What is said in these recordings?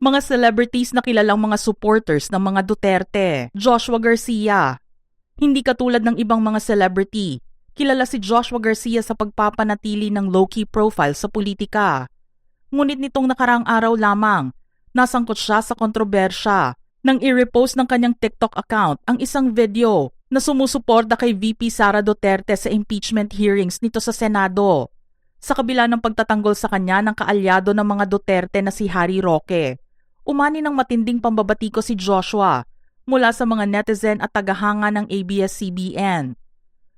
Mga celebrities na kilalang mga supporters ng mga Duterte. Joshua Garcia. Hindi katulad ng ibang mga celebrity, kilala si Joshua Garcia sa pagpapanatili ng low-key profile sa politika. Ngunit nitong nakaraang araw lamang, nasangkot siya sa kontrobersya nang i-repost ng kanyang TikTok account ang isang video na sumusuporta kay VP Sara Duterte sa impeachment hearings nito sa Senado. Sa kabila ng pagtatanggol sa kanya ng kaalyado ng mga Duterte na si Harry Roque, umani ng matinding pambabatiko si Joshua mula sa mga netizen at tagahanga ng ABS-CBN.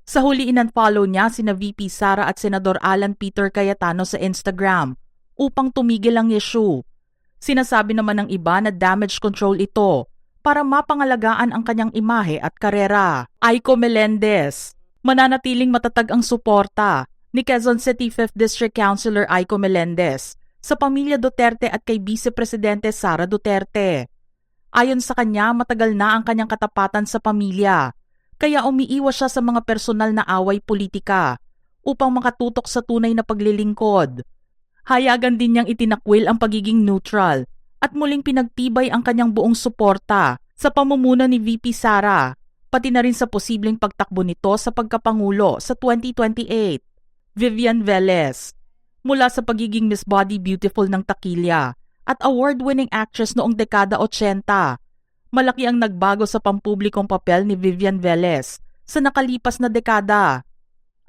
Sa huli in-unfollow niya sina VP Sara at Senador Alan Peter Cayetano sa Instagram upang tumigil ang issue. Sinasabi naman ng iba na damage control ito para mapangalagaan ang kanyang imahe at karera. Aiko Melendez. Mananatiling matatag ang suporta ni Quezon City 5th District Councilor Aiko Melendez sa pamilya Duterte at kay Vice Presidente Sara Duterte. Ayon sa kanya, matagal na ang kanyang katapatan sa pamilya, kaya umiiwas siya sa mga personal na away politika upang makatutok sa tunay na paglilingkod. Hayagan din niyang itinakwil ang pagiging neutral at muling pinagtibay ang kanyang buong suporta sa pamumuno ni VP Sara, pati na rin sa posibleng pagtakbo nito sa pagkapangulo sa 2028. Vivian Velez. Mula sa pagiging Miss Body Beautiful ng Takilya at award-winning actress noong dekada 80, malaki ang nagbago sa pampublikong papel ni Vivian Velez sa nakalipas na dekada.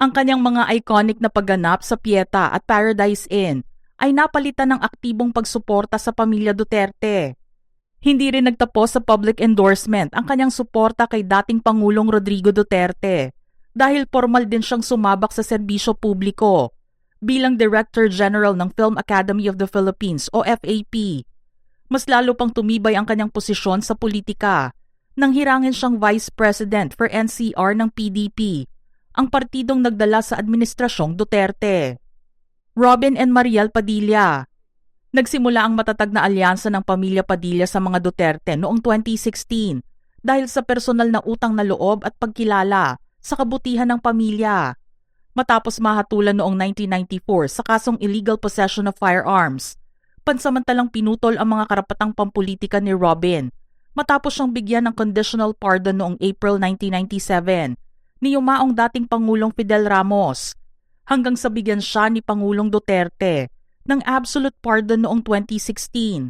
Ang kanyang mga iconic na pagganap sa Pieta at Paradise Inn ay napalitan ng aktibong pagsuporta sa pamilya Duterte. Hindi rin nagtapos sa public endorsement ang kanyang suporta kay dating Pangulong Rodrigo Duterte dahil formal din siyang sumabak sa serbisyo publiko bilang Director General ng Film Academy of the Philippines o FAP. Mas lalo pang tumibay ang kanyang posisyon sa politika nang hirangin siyang Vice President for NCR ng PDP, ang partidong nagdala sa administrasyong Duterte. Robin and Mariel Padilla. Nagsimula ang matatag na alyansa ng pamilya Padilla sa mga Duterte noong 2016 dahil sa personal na utang na loob at pagkilala sa kabutihan ng pamilya. Matapos mahatulan noong 1994 sa kasong illegal possession of firearms, pansamantalang pinutol ang mga karapatang pampulitika ni Robin matapos siyang bigyan ng conditional pardon noong April 1997 ni yumaong dating Pangulong Fidel Ramos hanggang sa bigyan siya ni Pangulong Duterte ng absolute pardon noong 2016.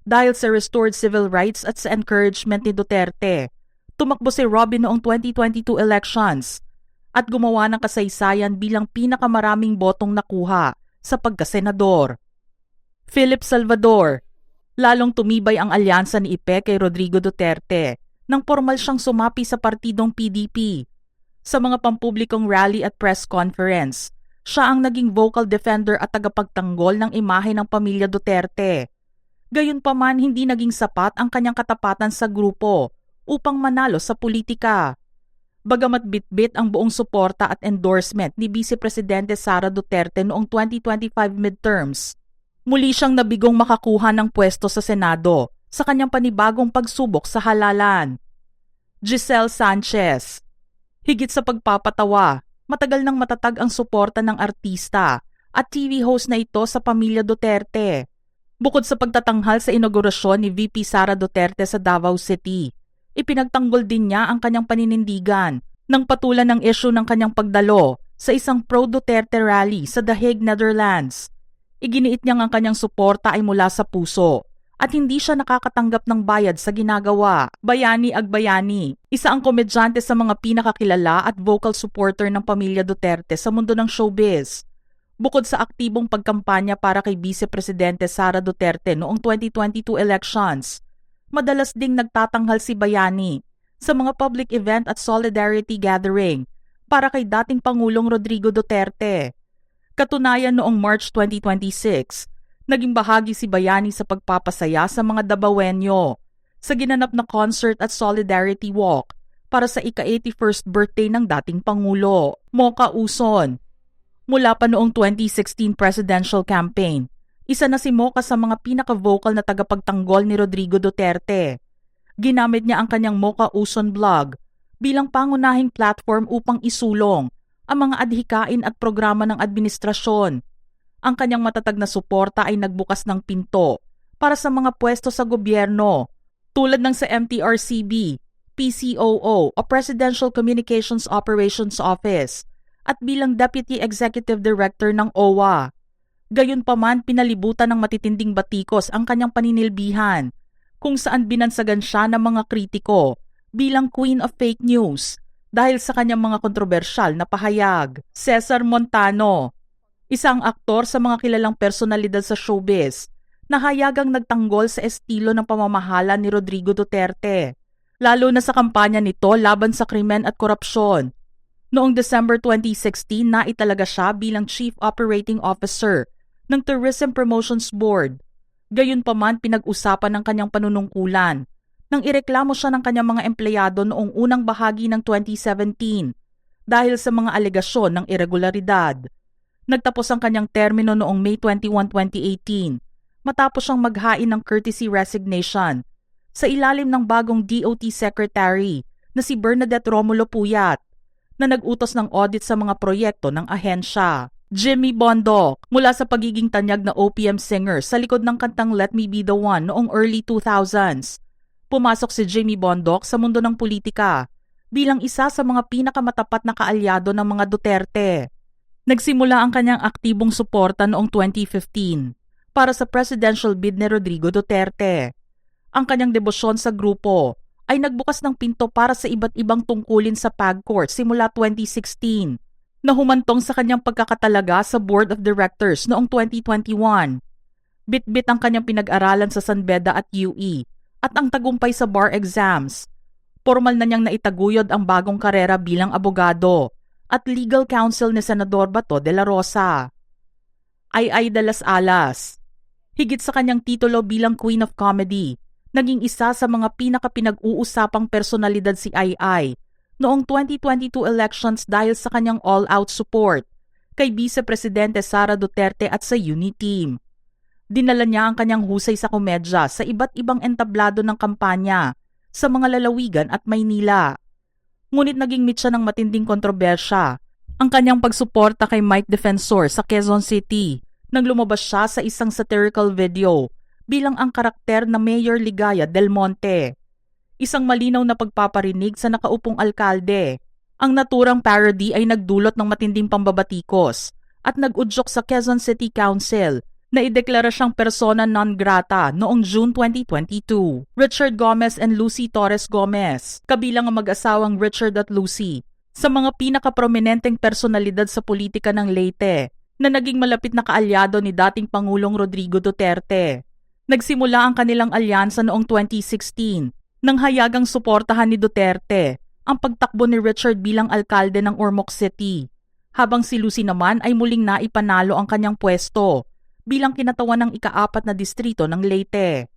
Dahil sa restored civil rights at sa encouragement ni Duterte, tumakbo si Robin noong 2022 elections at gumawa ng kasaysayan bilang pinakamaraming botong nakuha sa pagkasenador. Philip Salvador. Lalong tumibay ang alyansa ni Ipe kay Rodrigo Duterte nang formal siyang sumapi sa partidong PDP. Sa mga pampublikong rally at press conference, siya ang naging vocal defender at tagapagtanggol ng imahe ng pamilya Duterte. Gayunpaman, hindi naging sapat ang kanyang katapatan sa grupo upang manalo sa politika. Bagamat bitbit ang buong suporta at endorsement ni Vice Presidente Sara Duterte noong 2025 midterms, muli siyang nabigong makakuha ng pwesto sa Senado sa kanyang panibagong pagsubok sa halalan. Giselle Sanchez. Higit sa pagpapatawa, matagal nang matatag ang suporta ng artista at TV host na ito sa pamilya Duterte. Bukod sa pagtatanghal sa inaugurasyon ni VP Sara Duterte sa Davao City, ipinagtanggol din niya ang kanyang paninindigan nang patulan ng issue ng kanyang pagdalo sa isang pro-Duterte rally sa The Hague, Netherlands. Iginiit niyang ang kanyang suporta ay mula sa puso at hindi siya nakakatanggap ng bayad sa ginagawa. Bayani Agbayani, isa ang komedyante sa mga pinakakilala at vocal supporter ng pamilya Duterte sa mundo ng showbiz. Bukod sa aktibong pagkampanya para kay Vice Presidente Sara Duterte noong 2022 elections, madalas ding nagtatanghal si Bayani sa mga public event at solidarity gathering para kay dating Pangulong Rodrigo Duterte. Katunayan noong March 2026, naging bahagi si Bayani sa pagpapasaya sa mga Dabawenyo sa ginanap na concert at solidarity walk para sa ika-81st birthday ng dating Pangulo. Mocha Uson. Mula pa noong 2016 presidential campaign, isa na si Mocha sa mga pinaka-vocal na tagapagtanggol ni Rodrigo Duterte. Ginamit niya ang kanyang Mocha Uson blog bilang pangunahing platform upang isulong ang mga adhikain at programa ng administrasyon. Ang kanyang matatag na suporta ay nagbukas ng pinto para sa mga pwesto sa gobyerno tulad ng sa MTRCB, PCOO o Presidential Communications Operations Office at bilang Deputy Executive Director ng OWA. Gayunpaman, pinalibutan ng matitinding batikos ang kanyang paninilbihan kung saan binansagan siya ng mga kritiko bilang Queen of Fake News dahil sa kanyang mga kontrobersyal na pahayag. Cesar Montano, isang aktor sa mga kilalang personalidad sa showbiz na hayagang nagtanggol sa estilo ng pamamahala ni Rodrigo Duterte, lalo na sa kampanya nito laban sa krimen at korupsyon. Noong December 2016, naitalaga siya bilang Chief Operating Officer ng Tourism Promotions Board. Gayunpaman, pinag-usapan ng kanyang panunungkulan nang ireklamo siya ng kanyang mga empleyado noong unang bahagi ng 2017 dahil sa mga alegasyon ng irregularidad. Nagtapos ang kanyang termino noong May 21, 2018 matapos siyang maghain ng courtesy resignation sa ilalim ng bagong DOT Secretary na si Bernadette Romulo Puyat na nag-utos ng audit sa mga proyekto ng ahensya. Jimmy Bondoc, mula sa pagiging tanyag na OPM singer sa likod ng kantang Let Me Be The One noong early 2000s, pumasok si Jimmy Bondoc sa mundo ng politika bilang isa sa mga pinakamatapat na kaalyado ng mga Duterte. Nagsimula ang kanyang aktibong suporta noong 2015 para sa presidential bid ni Rodrigo Duterte. Ang kanyang debosyon sa grupo ay nagbukas ng pinto para sa iba't ibang tungkulin sa PAGCOR simula 2016 na humantong sa kanyang pagkakatalaga sa Board of Directors noong 2021. Bit-bit ang kanyang pinag-aralan sa San Beda at UE at ang tagumpay sa bar exams. Formal na niyang naitaguyod ang bagong karera bilang abogado at legal counsel ni Senador Bato de la Rosa. Ay de las Alas, higit sa kanyang titulo bilang Queen of Comedy, naging isa sa mga pinaka-pinag-uusapang personalidad si Ai noong 2022 elections dahil sa kanyang all-out support kay Vice Presidente Sara Duterte at sa UNI-Team. Dinala niya ang kanyang husay sa komedya sa iba't ibang entablado ng kampanya sa mga lalawigan at Maynila. Ngunit naging mitya ng matinding kontrobersya ang kanyang pagsuporta kay Mike Defensor sa Quezon City nang lumabas siya sa isang satirical video bilang ang karakter na Mayor Ligaya Del Monte. Isang malinaw na pagpaparinig sa nakaupong alkalde. Ang naturang parody ay nagdulot ng matinding pambabatikos at nag-udyok sa Quezon City Council na ideklara siyang persona non grata noong June 2022. Richard Gomez and Lucy Torres Gomez, kabilang ang mag-asawang Richard at Lucy, sa mga pinakaprominenteng personalidad sa politika ng Leyte na naging malapit na kaalyado ni dating Pangulong Rodrigo Duterte. Nagsimula ang kanilang alyansa noong 2016 nang hayagang suportahan ni Duterte ang pagtakbo ni Richard bilang alkalde ng Ormoc City, habang si Lucy naman ay muling naipanalo ang kanyang pwesto bilang kinatawan ng ika-4 na distrito ng Leyte.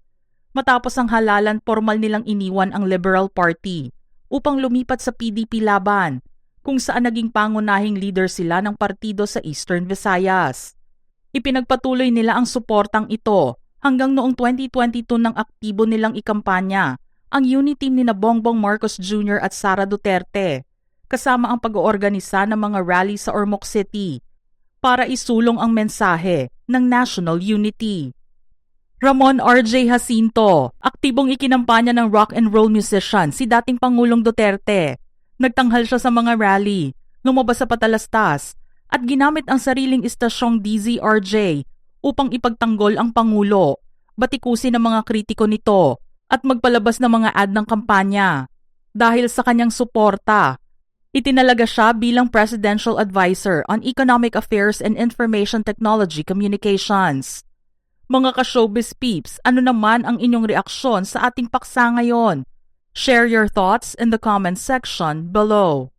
Matapos ang halalan, formal nilang iniwan ang Liberal Party upang lumipat sa PDP laban, kung saan naging pangunahing leader sila ng partido sa Eastern Visayas. Ipinagpatuloy nila ang suportang ito hanggang noong 2022 nang aktibo nilang ikampanya ang UNI-Team ni Bongbong Marcos Jr. at Sara Duterte, kasama ang pag-oorganisa ng mga rally sa Ormoc City para isulong ang mensahe ng national unity. Ramon R.J. Jacinto, aktibong ikinampanya ng rock and roll musician si dating Pangulong Duterte. Nagtanghal siya sa mga rally, lumabas sa patalastas, at ginamit ang sariling istasyong DZRJ upang ipagtanggol ang Pangulo, batikusin ng mga kritiko nito, at magpalabas ng mga ad ng kampanya. Dahil sa kanyang suporta, itinalaga siya bilang Presidential Advisor on Economic Affairs and Information Technology Communications. Mga ka-showbiz peeps, ano naman ang inyong reaksyon sa ating paksa ngayon? Share your thoughts in the comment section below.